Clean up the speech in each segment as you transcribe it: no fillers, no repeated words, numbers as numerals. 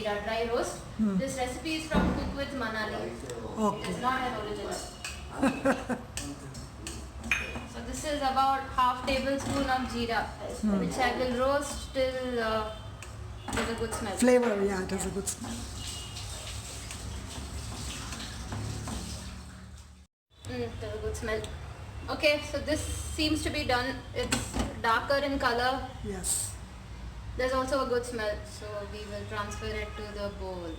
jeera, dry roast. This recipe is from Cook with Manali. Okay. It's not an original. So this is about half tablespoon of jeera, which I will roast till there's a good smell. Flavor, yeah, it has a good smell. There's a good smell. Okay, so this seems to be done. It's darker in color. Yes. There's also a good smell, so we will transfer it to the bowl.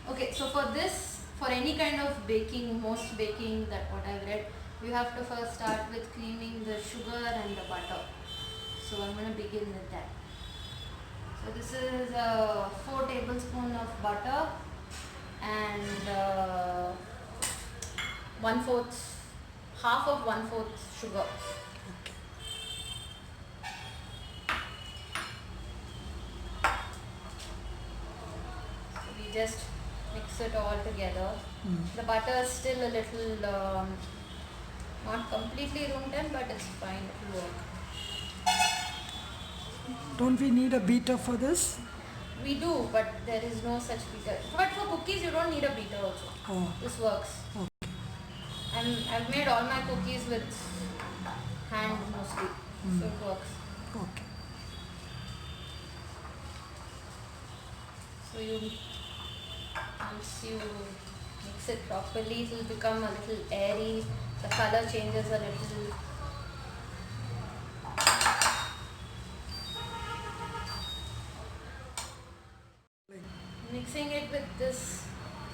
Okay, so for this, for any kind of baking, most baking that what I've read, you have to first start with creaming the sugar and the butter. So I'm going to begin with that. So this is 4 tablespoons of butter and 1/4 sugar. So we just mix it all together. The butter is still a little not completely room temp, but it's fine, it will work. Don't we need a beater for this? We do, but there is no such beater. But for cookies, you don't need a beater also. Oh. This works. Okay. I've made all my cookies with hand mostly, so it works. Okay. So once you mix it properly, it will become a little airy. The color changes a little. Mixing it with this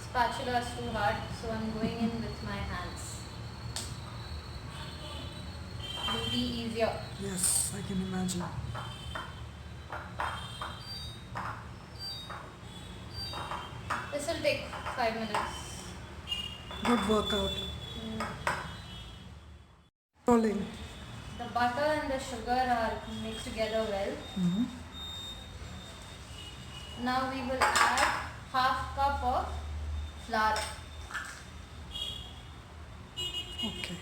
spatula is too hard, so I'm going in with my hands. It will be easier. Yes, I can imagine. This will take 5 minutes. Good workout. Rolling. The butter and the sugar are mixed together well. Now we will add half cup of flour. Okay.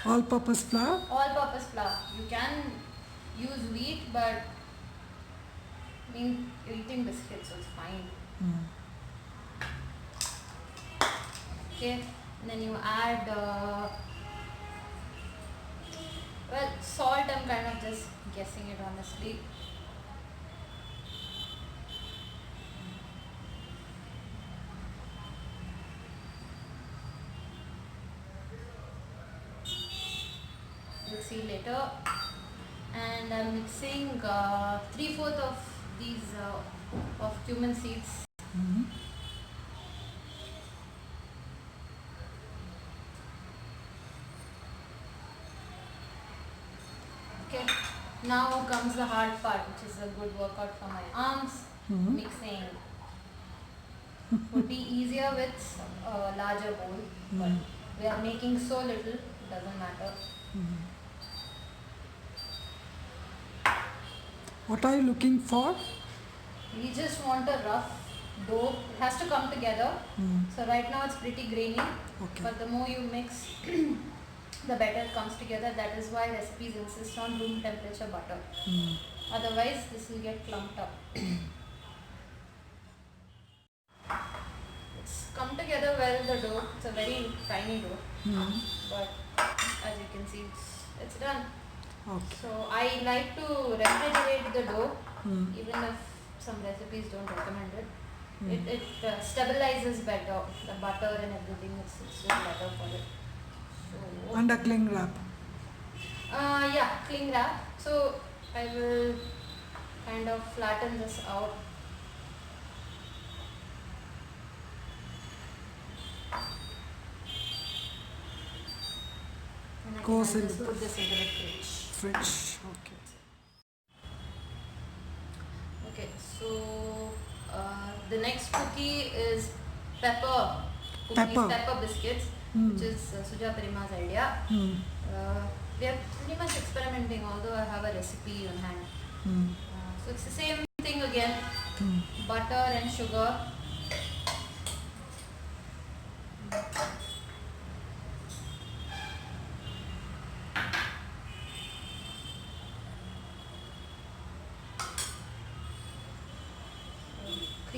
All-purpose flour? All-purpose flour. You can use wheat, but you're eating biscuits, so it's fine. Okay, and then you add salt. I'm kind of just guessing it honestly. We'll see later. And I'm mixing 3/4 of these of cumin seeds. Okay, now comes the hard part, which is a good workout for my arms. Mixing would be easier with a larger bowl, but we are making so little, it doesn't matter. What are you looking for? We just want a rough dough. It has to come together. So right now it's pretty grainy, but the more you mix, the better it comes together. That is why recipes insist on room temperature butter. Otherwise, this will get clumped up. It's come together well, the dough. It's a very tiny dough, but as you can see, it's done. Okay. So I like to refrigerate the dough, even if some recipes don't recommend it. It stabilizes better, the butter and everything. It's just better for it. So, And a cling wrap. yeah, cling wrap. So I will kind of flatten this out. And I Goes can in just the put this into the fridge. fridge. Okay. Okay, so the next cookie is pepper cookies, pepper biscuits, which is Suja Perima's idea. We are pretty much experimenting, although I have a recipe on hand. So it's the same thing again, butter and sugar.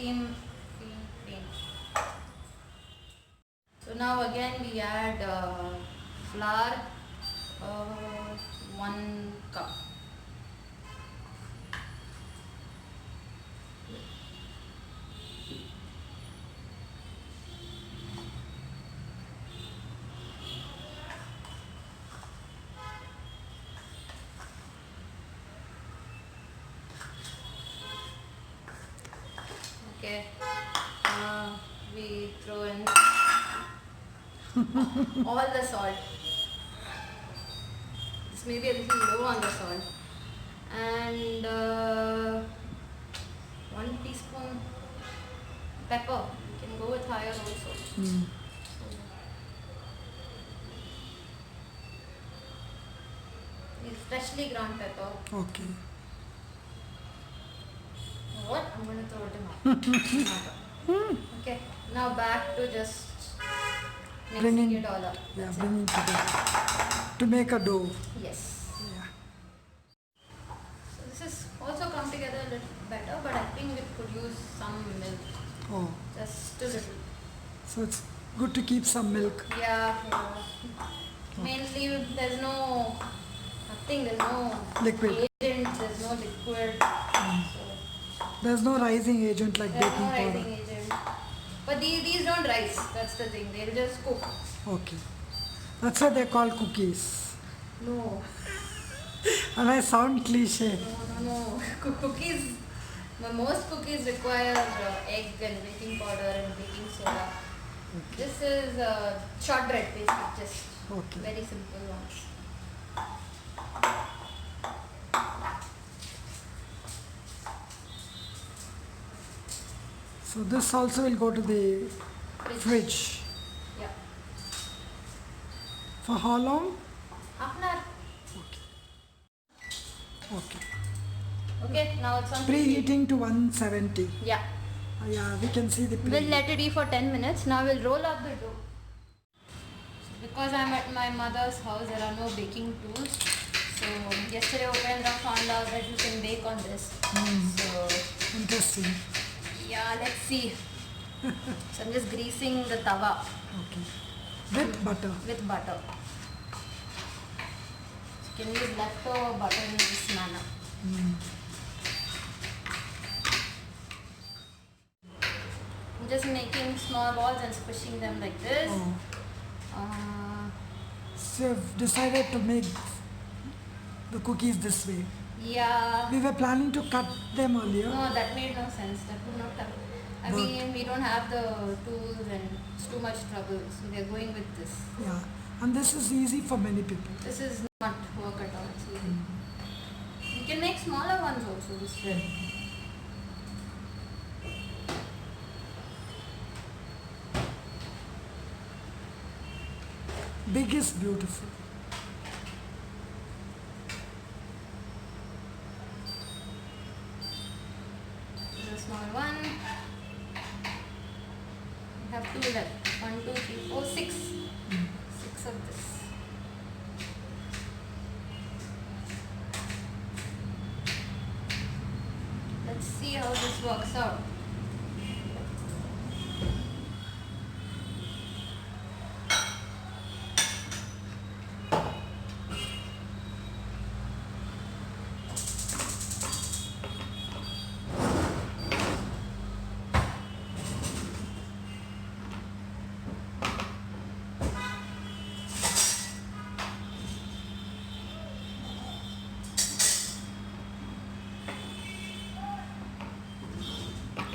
cream cream. So now again we add flour, 1 cup. Okay, we throw in all the salt. This may be a little low on the salt. And 1 teaspoon pepper. You can go with higher also. It's freshly ground pepper. Okay. What? I'm going to throw it in. Okay, now back to just mixing it all up. Yeah, That's bringing together to make a dough. it. Yes. Yeah. So this is also come together a little better, but I think we could use some milk. Oh, Just a little. so it's good to keep some milk. Yeah. Mainly there's no nothing, there's no Liquid. agent, there's no liquid. So There's no rising agent like there's baking no powder. rising agent. But these don't rise, that's the thing. They'll just cook. Okay. That's why they're called cookies. No. And I sound cliche. No. Cookies, most cookies require egg and baking powder and baking soda. This is shortbread basically, just Okay. very simple ones. So this also will go to the fridge. Yeah. For how long? Half an hour. Okay. Okay, now it's on. Preheating to 170. Yeah. Yeah, we can see the We'll let it eat for 10 minutes. Now we'll roll up the dough. So because I'm at my mother's house, there are no baking tools. So yesterday Upendra found out that you can bake on this. So Interesting. yeah, let's see. So I'm just greasing the tawa Okay. With butter. with butter. So you can use leftover butter in this manner. I'm just making small balls and squishing them like this. Oh. So you've decided to make the cookies this way. Yeah. We were planning to cut them earlier. No, that made no sense. That would not have. I But- mean, we don't have the tools and it's too much trouble. So we are going with this. Yeah. And this is easy for many people. This is not work at all. It's easy. You can make smaller ones also this way. Big is beautiful. This is a small one. We have 2 left. 1, 2, 3, 4, 6. 6 of this. Let's see how this works out.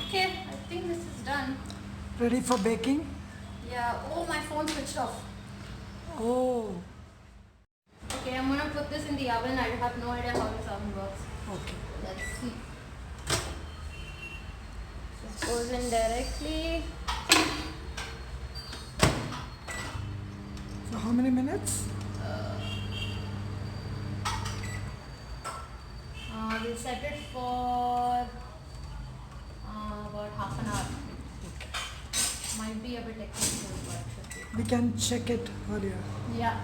Okay, I think this is done. Ready for baking? Yeah. Oh, my phone switched off. Oh, Okay, I'm gonna put this in the oven. I have no idea how this oven works. okay. Let's see. This goes in directly. So how many minutes? We'll set it for about half an hour. Might be a bit technical, but should We can check it earlier. be. Yeah.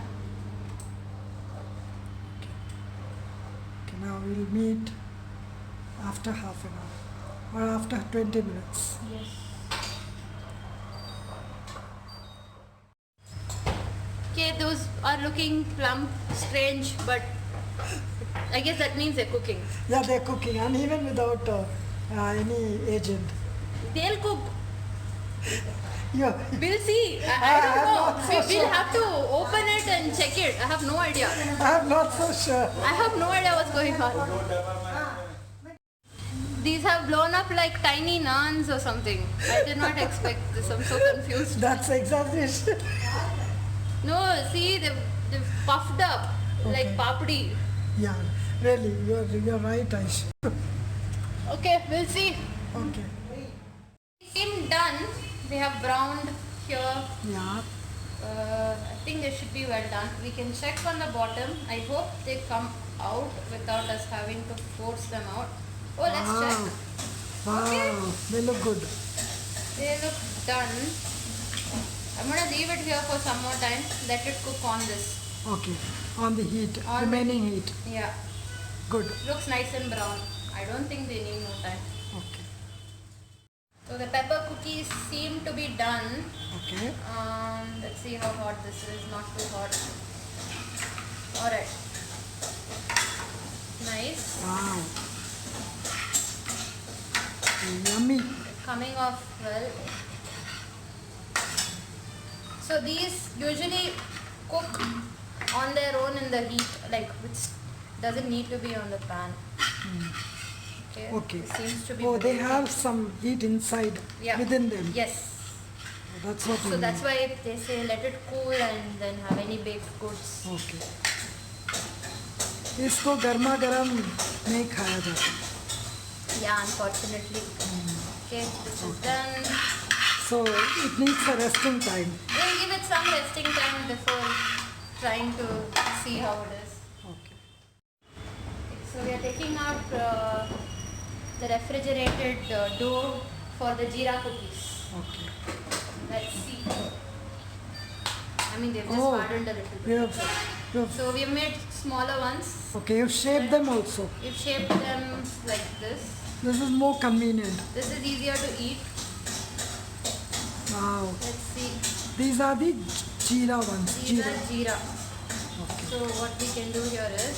Okay, now we'll meet after half an hour. or after 20 minutes? Yes. Okay, those are looking plump, strange, but I guess that means they're cooking. Yeah, they're cooking, and even without any agent. They'll cook. Yeah. We'll see. I don't I'm know. not so We'll sure. have to open it and check it. I have no idea. I'm not so sure. I have no idea what's going on. These have blown up like tiny naans or something. I did not expect this. I'm so confused. That's exaggeration. No, see, they've puffed up like papdi. Yeah, really, you're right, Aish. Okay, we'll see. Okay. Seem done. They have browned here. Yeah. I think they should be well done. We can check on the bottom. I hope they come out without us having to force them out. Oh, let's check. Wow, Okay. they look good. They look done. I'm gonna leave it here for some more time. Let it cook on this. Okay, on the heat, On the remaining heat. Yeah. Good. Looks nice and brown. I don't think they need more time. Okay. So the pepper cookies seem to be done. Okay. Let's see how hot this is. Not too hot. Alright. Nice. Wow. Yummy. Coming off well. So these usually cook on their own in the heat, like which doesn't need to be on the pan. Okay. It seems to be. Oh, they pretty have good. some heat inside, Yeah. within them. Yes. That's what you So mean. that's why they say let it cool and then have any baked goods. Okay. इसको गर्मा गर्म नहीं खाया जाता. Yeah, unfortunately. Okay, this is done. So it needs a resting time. We'll give it some resting time before trying to see how it is. Okay. So we are taking out the refrigerated dough for the jeera cookies. Okay. Let's see. I mean, they've just Oh, hardened a little You bit. have, So we have made smaller ones. okay, you've shaped them also. We've shaped them like this. This is more convenient. This is easier to eat. Wow. Let's see. These are the jeera ones. These Jeera. are jeera. Okay. So what we can do here is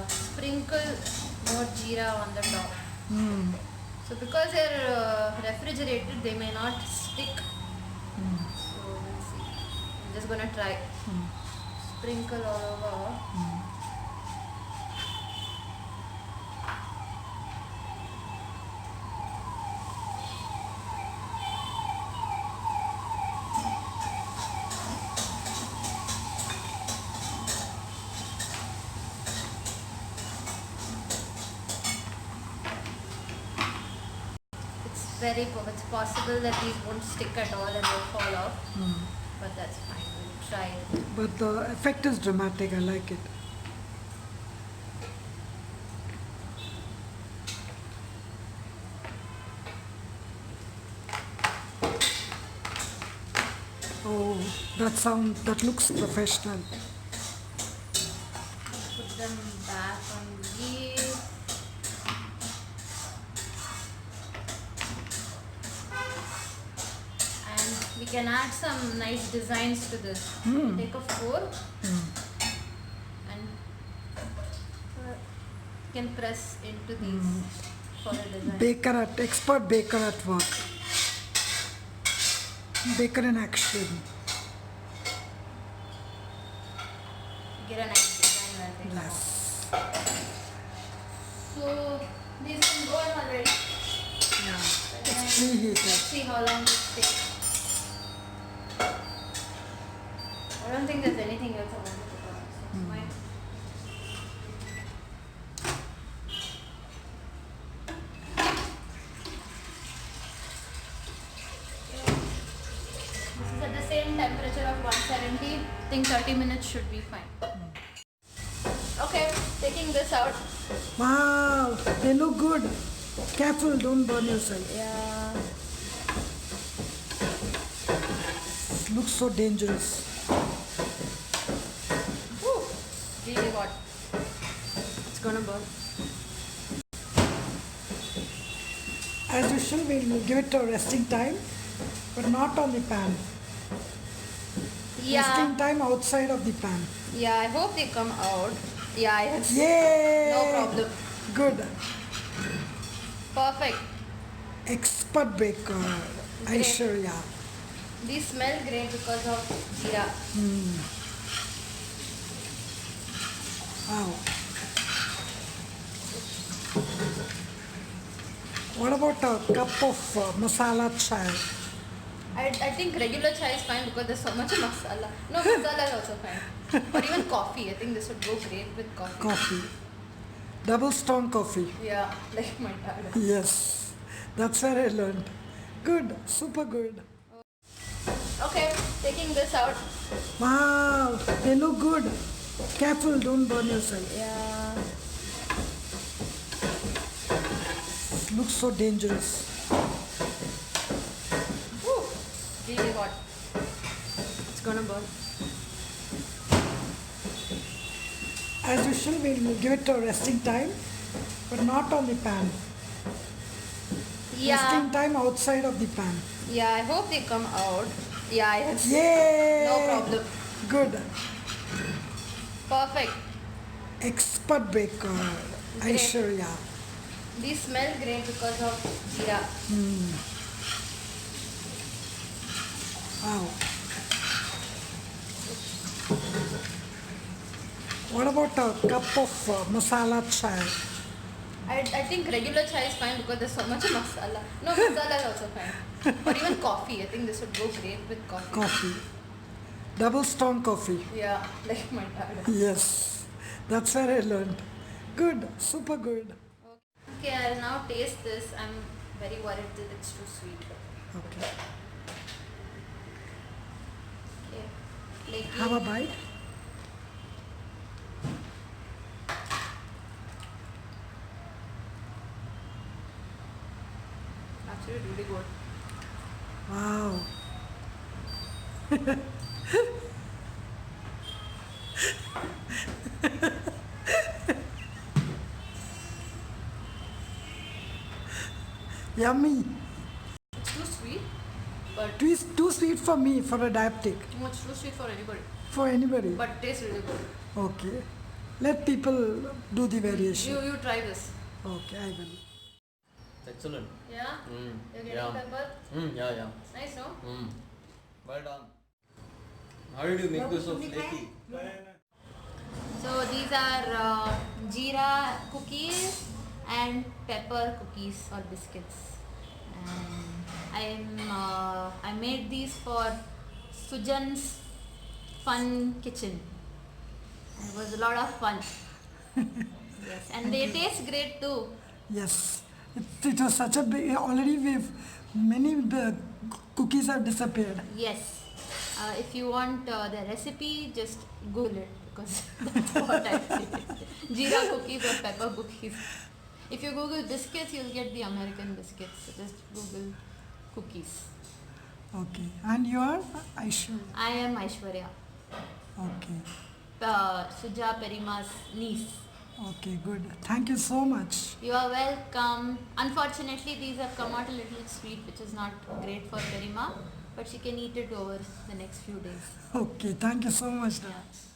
sprinkle more jeera on the top. Mm. So because they're refrigerated, they may not stick. So we'll see. I'm just gonna try. Sprinkle all over. It's possible that these won't stick at all and they'll fall off. But that's fine. We'll try it. But the effect is dramatic. I like it. Oh, that looks professional. Put them back on these. And we can add some nice designs to this. Take a fork and you can press into these for a design. Expert baker at work. Baker in action. Get a nice design and take them out. Yes. So these can go on already. Yeah. And It's let's preheated. see how long this takes. I don't think there's anything else I want to put on. So it's fine. This is at the same temperature of 170. I think 30 minutes should be fine. Okay, taking this out. Wow, they look good. Careful, don't burn yourself. Yeah. Looks so dangerous. Woo, really hot. It's gonna burn. As usual, we'll give it a resting time, but not on the pan. Yeah. Resting time outside of the pan. Yeah, I hope they come out. Yeah, yes. Yay! No problem. Good. Perfect. Expert baker, Great. Aishwarya. These smell great because of jeera. Wow. What about a cup of masala chai? I think regular chai is fine because there's so much masala. No, masala is also fine. Or even coffee. I think this would go great with coffee. Coffee. Double strong coffee. Yeah, like my dad. Yes. That's where I learned. Good. Super good. Okay, taking this out. Wow. They look good. Careful, don't burn yourself. Yeah. Looks so dangerous. Woo, really hot. It's gonna burn. As usual, we'll give it a resting time, but not on the pan. Yeah. Resting time outside of the pan. Yeah, I hope they come out. Yeah, yes. Yay! No problem. Good. Perfect. Expert baker, Great. Aishwarya. These smell great because of jeera. Wow. What about a cup of masala chai? I think regular chai is fine because there's so much masala. No, masala is also fine. Or even coffee. I think this would go great with coffee. Coffee. Double strong coffee. Yeah, like my dad. Yes. That's where I learned. Good. Super good. Okay, I'll now taste this. I'm very worried that it's too sweet. Okay. Okay. Have a bite. Actually, really good. Wow. Yummy. It's too sweet, but Too sweet for me, for a diabetic. it's too sweet for anybody. For anybody. But it tastes really good. Okay. Let people do the variation. You try this. Okay, I will. Excellent. Yeah? You're getting Yeah. pepper? Yeah. Nice, no? Well done. How did you make this so flaky? So these are jeera cookies and pepper cookies or biscuits. And I made these for Sujan's fun kitchen. It was a lot of fun. Yes, and they taste great too. Yes. It was such a big. Already many cookies have disappeared. Yes. If you want the recipe, just Google it because that's what I did. Jeera cookies or pepper cookies. If you Google biscuits, you'll get the American biscuits. So just Google cookies. Okay. And you are Aishwarya. I am Aishwarya, Okay. Suja Perima's niece. Okay, good. Thank you so much. You are welcome. Unfortunately, these have come out a little sweet, which is not great for Perima, but she can eat it over the next few days. Okay, thank you so much. Yeah.